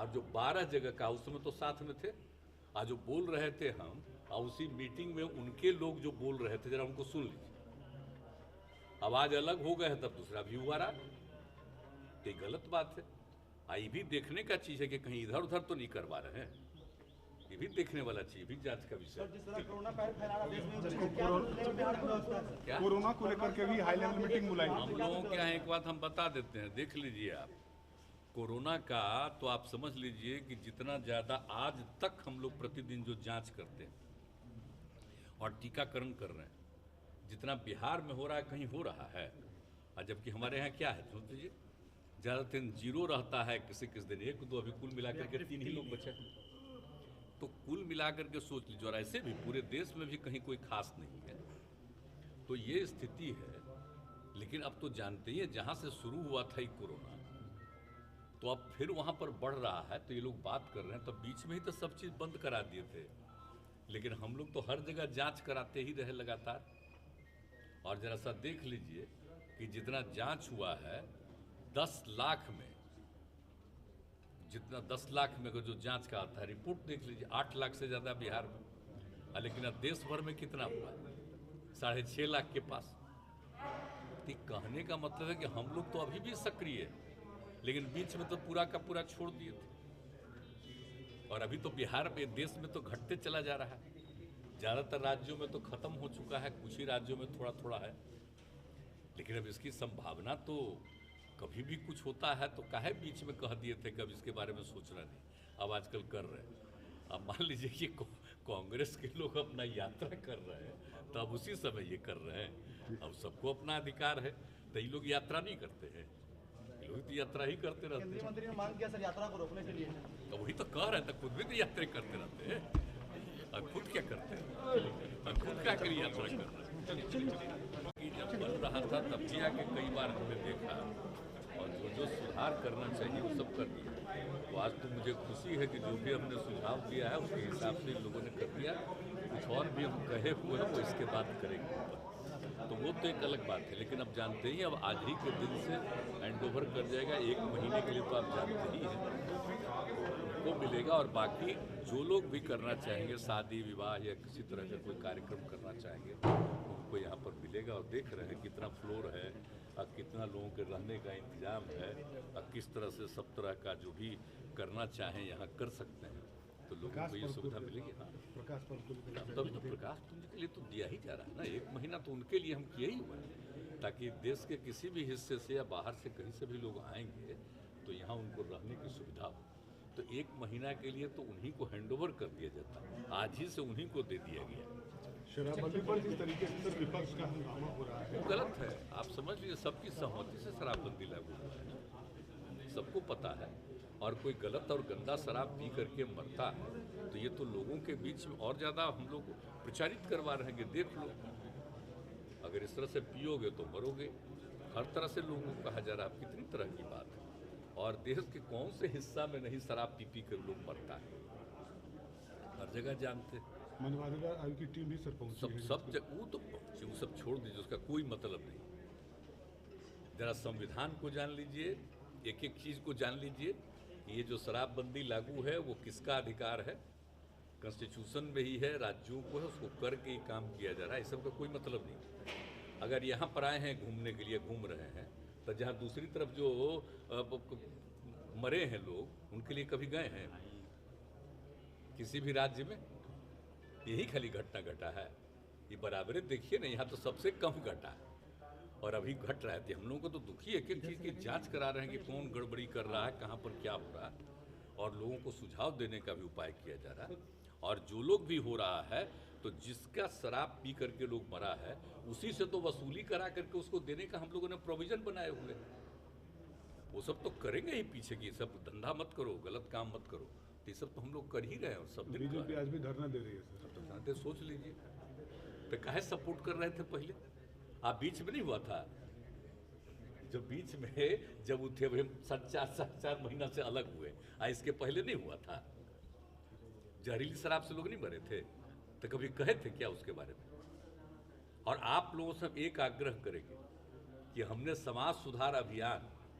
और जो 12 जगह का उस समय तो साथ में थे, आज जो बोल रहे थे हम, और उसी मीटिंग में उनके लोग जो बोल रहे थे, जरा उनको सुन लीजिए। आवाज अलग हो गए हैं तब दूसरा भी हुआ रहा, ये गलत बात है। ये भी देखने का चीज है कि कहीं इधर उधर तो नहीं करवा रहे हैं, ये भी देखने वाला चीज, भी जांच का विषय। क्या कोरोना को लेकर के भी हाई लेवल मीटिंग बुलाई? हम लोगों के यहाँ एक बात हम बता देते हैं, देख लीजिए आप। कोरोना का तो आप समझ लीजिए कि जितना ज़्यादा आज तक हम लोग प्रतिदिन जो जांच करते हैं और टीकाकरण कर रहे हैं, जितना बिहार में हो रहा है कहीं हो रहा है। और जबकि हमारे यहाँ क्या है, सोच लीजिए, ज़्यादातर जीरो रहता है, किसी किसी दिन एक दो, अभी कुल मिलाकर के 3 ही लोग बचे। तो कुल मिलाकर के सोच लीजिए, और ऐसे भी पूरे देश में भी कहीं कोई खास नहीं है। तो ये स्थिति है। लेकिन अब तो जानते ही हैं, जहाँ से शुरू हुआ था ये कोरोना, तो अब फिर वहाँ पर बढ़ रहा है। तो ये लोग बात कर रहे हैं, तो बीच में ही तो सब चीज़ बंद करा दिए थे। लेकिन हम लोग तो हर जगह जांच कराते ही रहे लगातार। और जरा सा देख लीजिए कि जितना जांच हुआ है 10 लाख में, जितना 10 लाख में जो जांच का आता है, रिपोर्ट देख लीजिए 8 लाख से ज़्यादा बिहार में। लेकिन अब देश भर में कितना हुआ, 6.5 लाख के पास। तो कहने का मतलब है कि हम लोग तो अभी भी सक्रिय है, लेकिन बीच में तो पूरा का पूरा छोड़ दिए थे। और अभी तो बिहार में, देश में तो घटते चला जा रहा है। ज़्यादातर राज्यों में तो खत्म हो चुका है, कुछ ही राज्यों में थोड़ा थोड़ा है। लेकिन अब इसकी संभावना तो कभी भी कुछ होता है, तो काहे बीच में कह दिए थे, कब इसके बारे में सोचना नहीं। अब आजकल कर रहे हैं। अब मान लीजिए कि कांग्रेस के लोग अपना यात्रा कर रहे हैं, तो अब उसी समय ये कर रहे हैं। अब सबको अपना अधिकार है, तो ये लोग यात्रा नहीं करते हैं, ये लोग तो यात्रा ही करते रहते हैं। केंद्रीय मंत्री ने मांग किया सर यात्रा को रोकने के लिए। तो वही तो कह रहे थे, खुद भी तो यात्रा करते रहते हैं। और खुद क्या करते हैं, और खुद क्या करिए यात्रा करते हैं। कि जब बन रहा था तब भी आके कई बार हमने देखा, और जो सुधार करना चाहिए वो सब कर दिया। तो आज तो मुझे खुशी है कि जो भी हमने सुझाव दिया है उसके हिसाब से लोगों ने कर दिया। कुछ और भी हम कहे हुए हैं वो इसके बाद करेंगे, तो वो तो एक अलग बात है। लेकिन अब जानते ही, अब आज ही के दिन से हैंड ओवर कर जाएगा। 1 महीने के लिए तो आप जानते ही हैं, उनको मिलेगा। और बाकी जो लोग भी करना चाहेंगे, शादी विवाह या किसी तरह का कोई कार्यक्रम करना चाहेंगे, उनको यहाँ पर मिलेगा। और देख रहे हैं कितना फ्लोर है, और कितना लोगों के रहने का इंतजाम है, और किस तरह से सब तरह का जो भी करना चाहें यहाँ कर सकते हैं। तो लोगों को ये सुविधा मिलेगी। हाँ, प्रकाश पर्व तभी तो प्रकाश पुंज के लिए तो दिया ही जा रहा है ना। 1 महीना तो उनके लिए हम किए ही हुए हैं, ताकि देश के किसी भी हिस्से से या बाहर से कहीं से भी लोग आएंगे तो यहाँ उनको रहने की सुविधा हो। तो 1 महीना के लिए तो उन्हीं को हैंडओवर कर दिया जाता है, आज ही से उन्हीं को दे दिया गया। शराबबंदी पर जिस तरीके से विपक्ष का हंगामा हो रहा है, वो गलत है। आप समझ लीजिए, सबकी सहमति से शराबबंदी लागू हुआ है, सबको पता है। और कोई गलत और गंदा शराब पी करके मरता है तो ये तो लोगों के बीच में और ज़्यादा हम लोग प्रचारित करवा रहे हैं कि देख लो, अगर इस तरह से पियोगे तो मरोगे। हर तरह से लोगों को कहा जा रहा है। अब कितनी तरह की बात है, और देश के कौन से हिस्सा में नहीं शराब पी पी कर लोग मरता है, हर जगह जानते हैं। मनवादीदार की टीम भी सर पहुंची है। वो तो पहुंचे, वो सब छोड़ दीजिए, उसका कोई मतलब नहीं। जरा संविधान को जान लीजिए, एक एक चीज़ को जान लीजिए। ये जो शराबबंदी लागू है वो किसका अधिकार है, कॉन्स्टिट्यूशन में ही है, राज्यों को है, उसको करके ही काम किया जा रहा है। इस सब का कोई मतलब नहीं। अगर यहाँ पर आए हैं घूमने के लिए, घूम रहे हैं, तो जहाँ दूसरी तरफ जो मरे हैं लोग, उनके लिए कभी गए हैं किसी भी राज्य में? यही खाली घटना घटा है। ये बराबरी देखिए ना, यहाँ तो सबसे कम घटा है और अभी घट रहा है। हम लोगों को तो दुखी है, एक एक चीज़ की जांच करा रहे हैं कि कौन गड़बड़ी कर रहा है, कहाँ पर क्या हो रहा है, और लोगों को सुझाव देने का भी उपाय किया जा रहा है। और जो लोग भी हो रहा है, तो जिसका शराब पी करके लोग मरा है, उसी से तो वसूली करा करके उसको देने का हम लोगों ने प्रोविज़न बनाए हुए हैं। वो सब तो करेंगे ही पीछे की, सब धंधा मत करो, गलत काम मत करो, ये सब तो हम लोग कर ही रहे हैं। और सब दिन बीजेपी आज भी धरना दे रही है सर। तो जानते, सोच लीजिए, तो काहे सपोर्ट कर रहे थे पहले? आप बीच में नहीं हुआ था, जब बीच में जब उठे हुए 4 महीना से अलग हुए, इसके पहले नहीं हुआ था? जहरीली शराब से लोग नहीं मरे थे, तो कभी कहे थे क्या उसके बारे में? और आप लोगों से एक आग्रह करेंगे कि हमने समाज सुधार अभियान